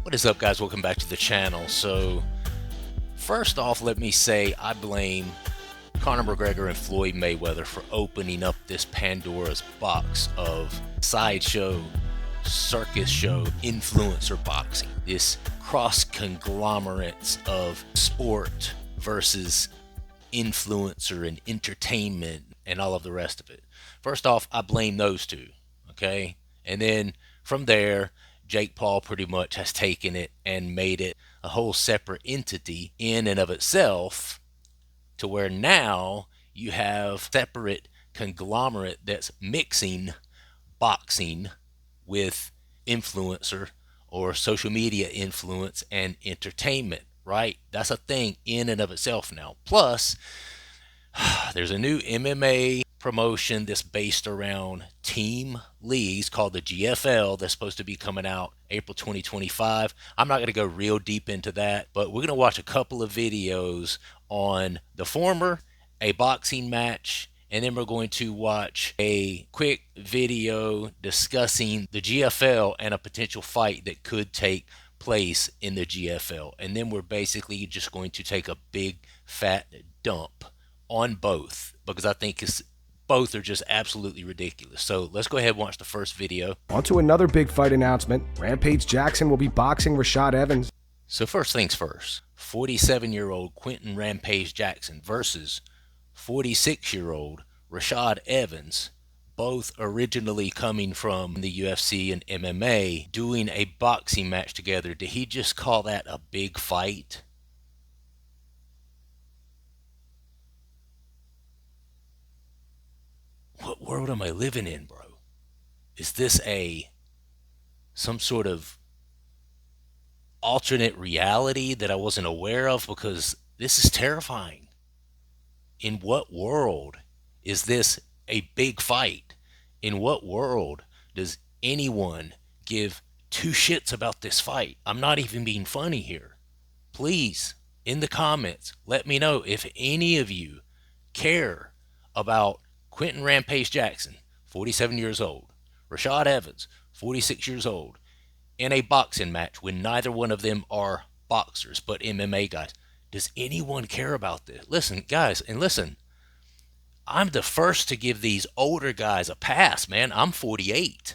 What is up, guys? Welcome back to the channel. So first off, let me say I blame Conor McGregor and Floyd Mayweather for opening up this Pandora's box of sideshow, circus show, influencer boxing. This cross conglomerates of sport versus influencer and entertainment and all of the rest of it. First off, I blame those two, okay? And then from there, Jake Paul pretty much has taken it and made it a whole separate entity in and of itself, to where now you have separate conglomerate that's mixing boxing with influencer or social media influence and entertainment, right? That's a thing in and of itself now. Plus, there's a new MMA promotion that's based around team leagues called the GFL that's supposed to be coming out April 2025. I'm not going to go real deep into that, but we're going to watch a couple of videos on the former, a boxing match, and then we're going to watch a quick video discussing the GFL and a potential fight that could take place in the GFL. And then we're basically just going to take a big fat dump on both, because I think both are just absolutely ridiculous. So let's go ahead and watch the first video. On to another big fight announcement. Rampage Jackson will be boxing Rashad Evans. So first things first, 47-year-old Quentin Rampage Jackson versus 46-year-old Rashad Evans, both originally coming from the UFC and MMA, doing a boxing match together. Did he just call that a big fight? What world am I living in, bro? Is this some sort of alternate reality that I wasn't aware of? Because this is terrifying. In what world is this a big fight? In what world does anyone give two shits about this fight? I'm not even being funny here. Please, in the comments, let me know if any of you care about Quentin Rampage Jackson, 47 years old, Rashad Evans, 46 years old, in a boxing match when neither one of them are boxers but MMA guys. Does anyone care about this? Listen, guys, and listen, I'm the first to give these older guys a pass, man. I'm 48.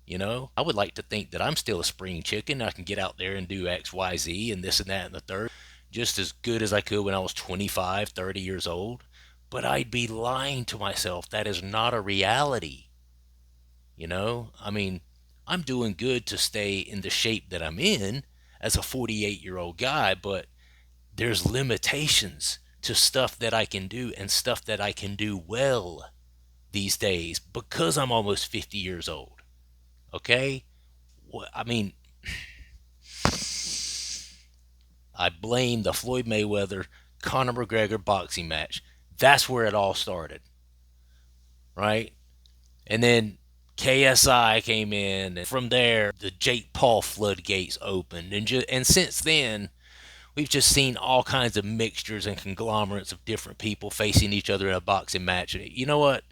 You know, I would like to think that I'm still a spring chicken. I can get out there and do X, Y, Z and this and that and the third just as good as I could when I was 25, 30 years old. But I'd be lying to myself. That is not a reality. You know, I mean, I'm doing good to stay in the shape that I'm in as a 48-year-old guy, but there's limitations to stuff that I can do and stuff that I can do well these days because I'm almost 50 years old. Okay? I mean, I blame the Floyd Mayweather, Conor McGregor boxing match. That's where it all started, right? And then KSI came in, and from there, the Jake Paul floodgates opened. And since then, we've just seen all kinds of mixtures and conglomerates of different people facing each other in a boxing match. And you know what?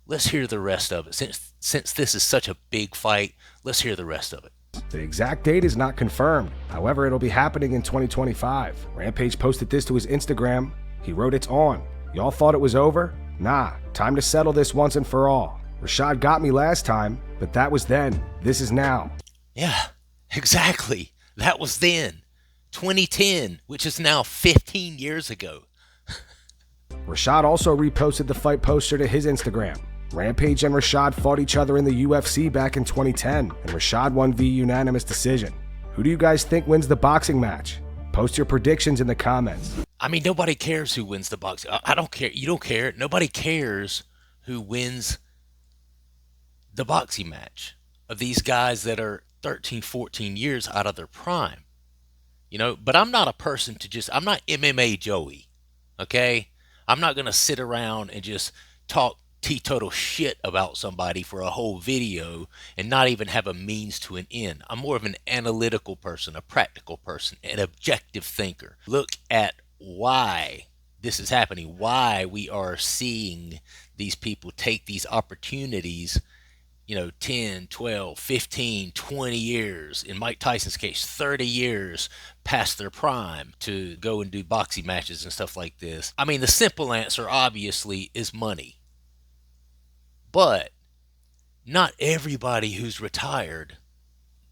Let's hear the rest of it. Since this is such a big fight, let's hear the rest of it. The exact date is not confirmed. However, it'll be happening in 2025. Rampage posted this to his Instagram. He wrote, "It's on. Y'all thought it was over? Nah, time to settle this once and for all. Rashad got me last time, but that was then. This is now." Yeah, exactly. That was then. 2010, which is now 15 years ago. Rashad also reposted the fight poster to his Instagram. Rampage and Rashad fought each other in the UFC back in 2010, and Rashad won via unanimous decision. Who do you guys think wins the boxing match? Post your predictions in the comments. I mean, nobody cares who wins the boxing. I don't care. You don't care. Nobody cares who wins the boxing match of these guys that are 13, 14 years out of their prime. You know, but I'm not a person I'm not MMA Joey, okay? I'm not going to sit around and just talk teetotal shit about somebody for a whole video and not even have a means to an end. I'm more of an analytical person, a practical person, an objective thinker. Look at why this is happening, why we are seeing these people take these opportunities 10, 12, 15, 20 years, in Mike Tyson's case, 30 years past their prime to go and do boxing matches and stuff like this. I mean, the simple answer, obviously, is money. But not everybody who's retired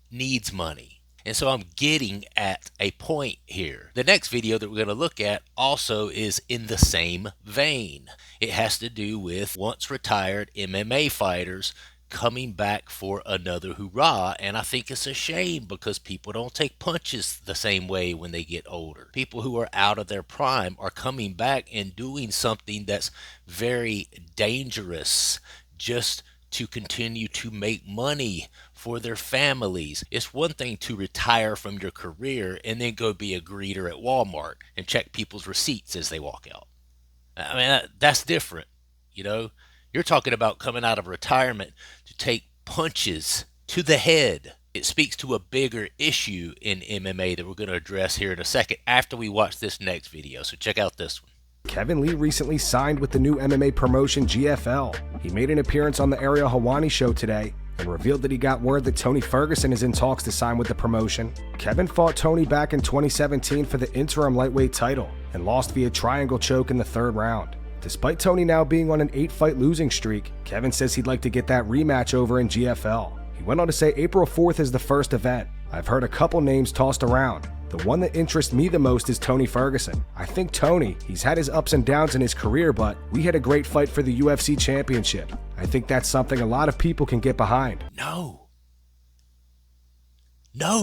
needs money. And so I'm getting at a point here. The next video that we're going to look at also is in the same vein. It has to do with once retired MMA fighters coming back for another hurrah. And I think it's a shame because people don't take punches the same way when they get older. People who are out of their prime are coming back and doing something that's very dangerous just to continue to make money for their families. It's one thing to retire from your career and then go be a greeter at Walmart and check people's receipts as they walk out. I mean, that's different. You're talking about coming out of retirement to take punches to the head. It speaks to a bigger issue in MMA that we're going to address here in a second after we watch this next video. So check out this one. Kevin Lee recently signed with the new MMA promotion GFL. He made an appearance on the Ariel Helwani show today and revealed that he got word that Tony Ferguson is in talks to sign with the promotion. Kevin fought Tony back in 2017 for the interim lightweight title and lost via triangle choke in the 3rd round. Despite Tony now being on an 8-fight losing streak, Kevin says he'd like to get that rematch over in GFL. He went on to say April 4th is the first event. I've heard a couple names tossed around. The one that interests me the most is Tony Ferguson. I think Tony, he's had his ups and downs in his career, but we had a great fight for the UFC championship. I think that's something a lot of people can get behind. No,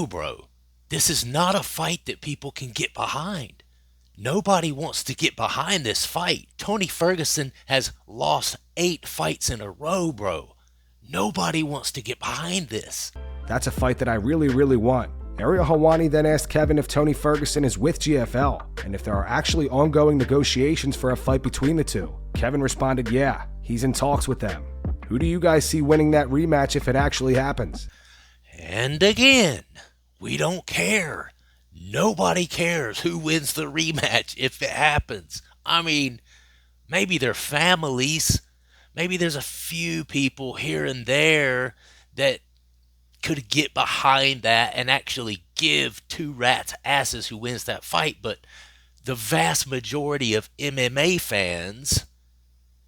bro. This is not a fight that people can get behind. Nobody wants to get behind this fight. Tony Ferguson has lost 8 fights in a row, bro. Nobody wants to get behind this. That's a fight that I really want. Ariel Helwani then asked Kevin if Tony Ferguson is with GFL and if there are actually ongoing negotiations for a fight between the two. Kevin responded, yeah, he's in talks with them. Who do you guys see winning that rematch if it actually happens? And again, we don't care. Nobody cares who wins the rematch if it happens. I mean, maybe their families, maybe there's a few people here and there that could get behind that and actually give 2 rats' asses who wins that fight, but the vast majority of MMA fans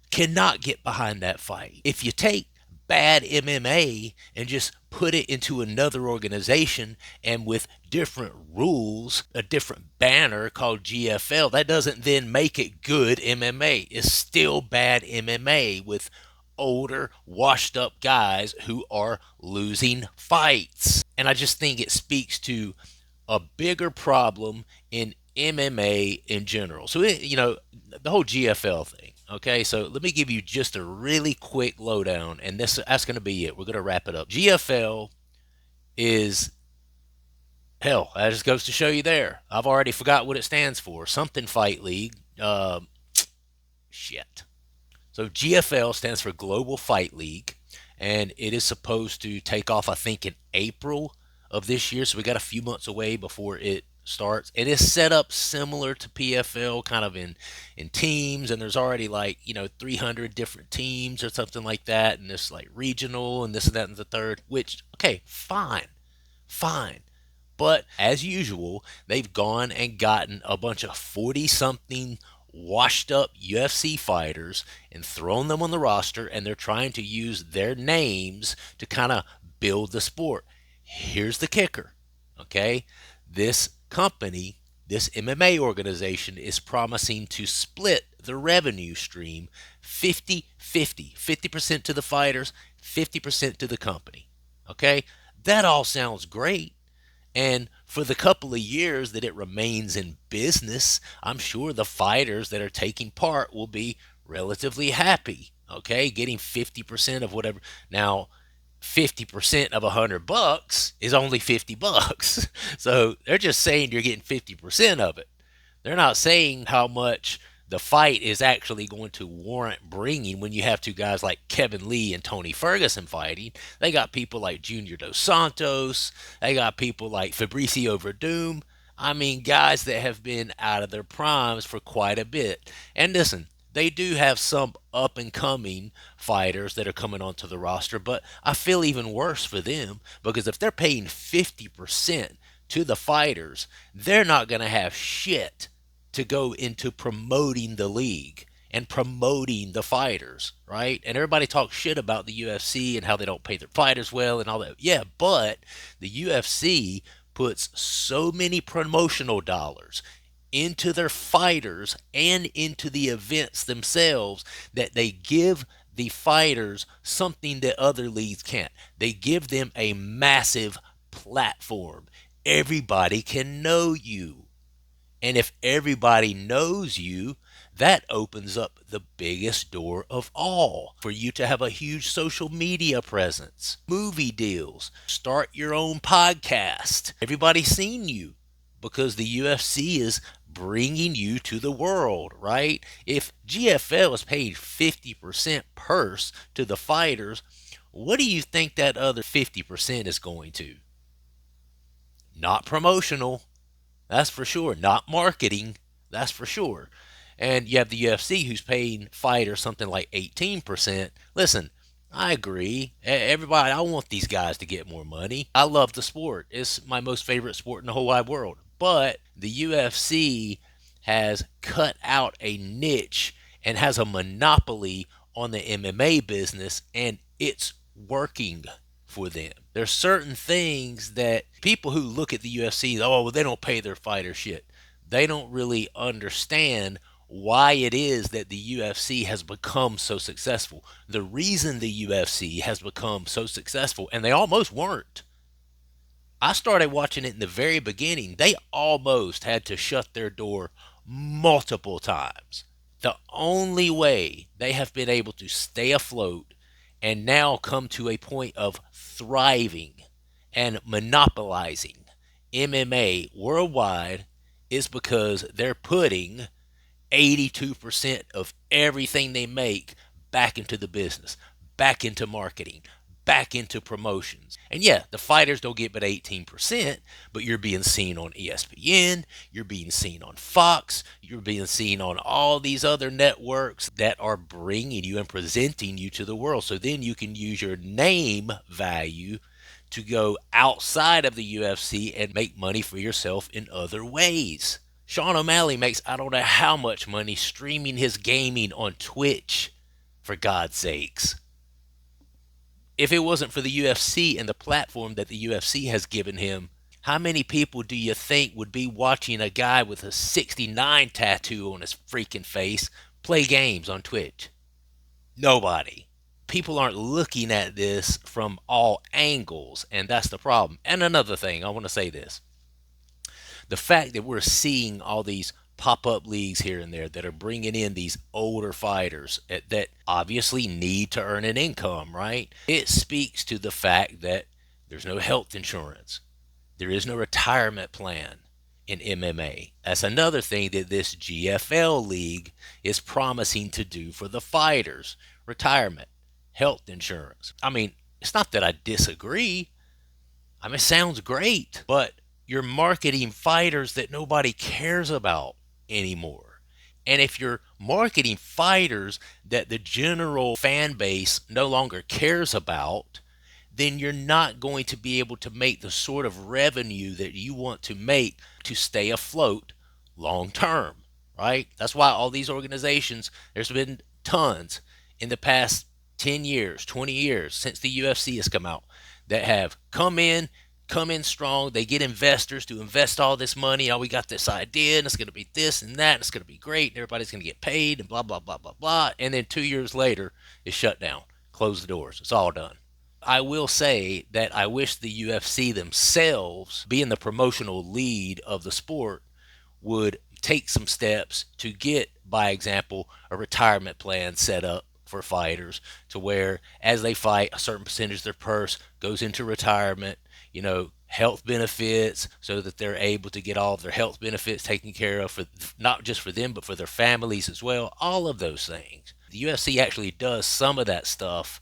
cannot get behind that fight. If you take bad MMA and just put it into another organization and with different rules, a different banner called GFL, that doesn't then make it good MMA. It's still bad MMA with older, washed up guys who are losing fights. And I just think it speaks to a bigger problem in MMA in general. So, the whole GFL thing. Okay, so let me give you just a really quick lowdown, and that's going to be it. We're going to wrap it up. GFL is, hell, that just goes to show you there. I've already forgot what it stands for. Something Fight League. Shit. So GFL stands for Global Fight League, and it is supposed to take off, I think, in April of this year. So we got a few months away before it starts. It is set up similar to PFL, kind of in teams, and there's already 300 different teams or something like that, and it's like regional and this and that and the third, which, okay, fine. But as usual, they've gone and gotten a bunch of 40-something washed up UFC fighters and thrown them on the roster, and they're trying to use their names to kind of build the sport. Here's the kicker, okay? This company, this MMA organization, is promising to split the revenue stream 50-50. 50% to the fighters, 50% to the company, okay? That all sounds great. And for the couple of years that it remains in business, I'm sure the fighters that are taking part will be relatively happy, okay? Getting 50% of whatever. Now, 50% of $100 is only $50. So they're just saying you're getting 50% of it. They're not saying how much the fight is actually going to warrant bringing when you have 2 guys like Kevin Lee and Tony Ferguson fighting. They got people like Junior Dos Santos. They got people like Fabricio Verdum. I mean, guys that have been out of their primes for quite a bit. And listen, They do have some up and coming fighters that are coming onto the roster, but I feel even worse for them because if they're paying 50% to the fighters, they're not going to have shit to go into promoting the league and promoting the fighters, right? And everybody talks shit about the UFC and how they don't pay their fighters well and all that. Yeah, but the UFC puts so many promotional dollars into their fighters and into the events themselves that they give the fighters something that other leagues can't. They give them a massive platform. Everybody can know you. And if everybody knows you, that opens up the biggest door of all for you to have a huge social media presence, movie deals, start your own podcast. Everybody's seen you because the UFC is bringing you to the world, right? If GFL is paid 50% purse to the fighters, what do you think that other 50% is going to? Not promotional, that's for sure. Not marketing, that's for sure. And you have the UFC who's paying fighters something like 18%. Listen, I agree. Everybody, I want these guys to get more money. I love the sport. It's my most favorite sport in the whole wide world. But the UFC has cut out a niche and has a monopoly on the MMA business, and it's working for them. There's certain things that people who look at the UFC, oh, well, they don't pay their fighters shit. They don't really understand why it is that the UFC has become so successful. The reason the UFC has become so successful, and they almost weren't. I started watching it in the very beginning. They almost had to shut their door multiple times. The only way they have been able to stay afloat and now come to a point of thriving and monopolizing MMA worldwide is because they're putting 82% of everything they make back into the business, back into marketing, back into promotions. And yeah, the fighters don't get but 18%, but you're being seen on ESPN, you're being seen on Fox, you're being seen on all these other networks that are bringing you and presenting you to the world. So then you can use your name value to go outside of the UFC and make money for yourself in other ways. Sean O'Malley makes I don't know how much money streaming his gaming on Twitch, for God's sakes. If it wasn't for the UFC and the platform that the UFC has given him, how many people do you think would be watching a guy with a 69 tattoo on his freaking face play games on Twitch? Nobody. People aren't looking at this from all angles, and that's the problem. And another thing, I want to say this. The fact that we're seeing all these pop-up leagues here and there that are bringing in these older fighters that obviously need to earn an income, right? It speaks to the fact that there's no health insurance. There is no retirement plan in MMA. That's another thing that this GFL league is promising to do for the fighters. Retirement, health insurance. I mean, it's not that I disagree. I mean, it sounds great, but you're marketing fighters that nobody cares about anymore. And if you're marketing fighters that the general fan base no longer cares about, then you're not going to be able to make the sort of revenue that you want to make to stay afloat long term, right? That's why all these organizations, there's been tons in the past 10 years, 20 years since the UFC has come out that have come in strong. They get investors to invest all this money. Oh, we got this idea, and it's going to be this and that, and it's going to be great, and everybody's going to get paid, and blah, blah, blah, blah, blah. And then 2 years later, it's shut down. Close the doors. It's all done. I will say that I wish the UFC themselves, being the promotional lead of the sport, would take some steps to get, by example, a retirement plan set up for fighters to where as they fight, a certain percentage of their purse goes into retirement, health benefits so that they're able to get all of their health benefits taken care of for not just for them, but for their families as well. All of those things. The UFC actually does some of that stuff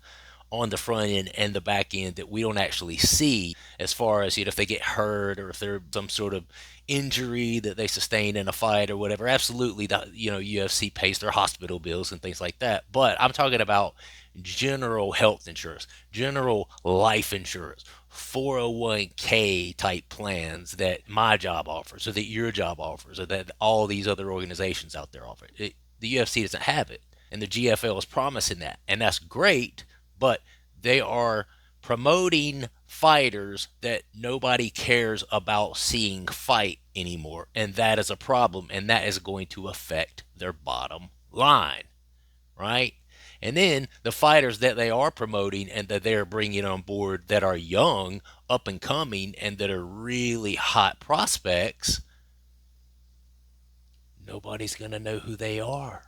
on the front end and the back end that we don't actually see, as far as, if they get hurt or if there's some sort of injury that they sustain in a fight or whatever. Absolutely, UFC pays their hospital bills and things like that. But I'm talking about general health insurance, general life insurance, 401k type plans that my job offers, or that your job offers, or that all these other organizations out there offer. The UFC doesn't have it, and the GFL is promising that, and that's great. But they are promoting fighters that nobody cares about seeing fight anymore, and that is a problem, and that is going to affect their bottom line, right? And then the fighters that they are promoting and that they're bringing on board that are young, up and coming, and that are really hot prospects, nobody's going to know who they are,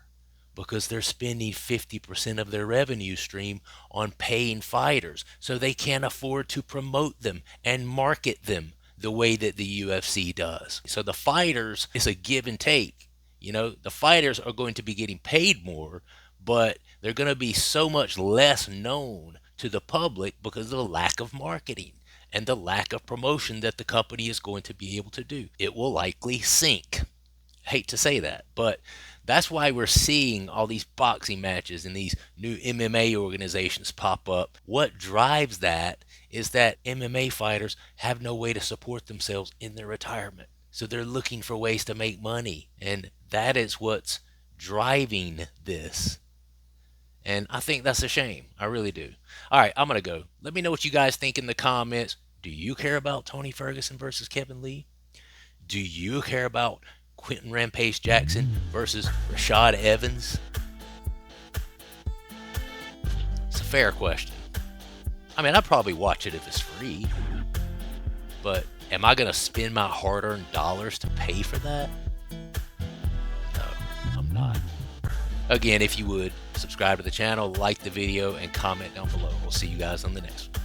because they're spending 50% of their revenue stream on paying fighters. So they can't afford to promote them and market them the way that the UFC does. So the fighters, it's a give and take. The fighters are going to be getting paid more, but they're going to be so much less known to the public because of the lack of marketing and the lack of promotion that the company is going to be able to do. It will likely sink. I hate to say that, but that's why we're seeing all these boxing matches and these new MMA organizations pop up. What drives that is that MMA fighters have no way to support themselves in their retirement. So they're looking for ways to make money, and that is what's driving this. And I think that's a shame. I really do. All right, I'm going to go. Let me know what you guys think in the comments. Do you care about Tony Ferguson versus Kevin Lee? Do you care about Quentin Rampage Jackson versus Rashad Evans? It's a fair question. I mean, I'd probably watch it if it's free. But am I going to spend my hard-earned dollars to pay for that? No, I'm not. Again, if you would, subscribe to the channel, like the video, and comment down below. We'll see you guys on the next one.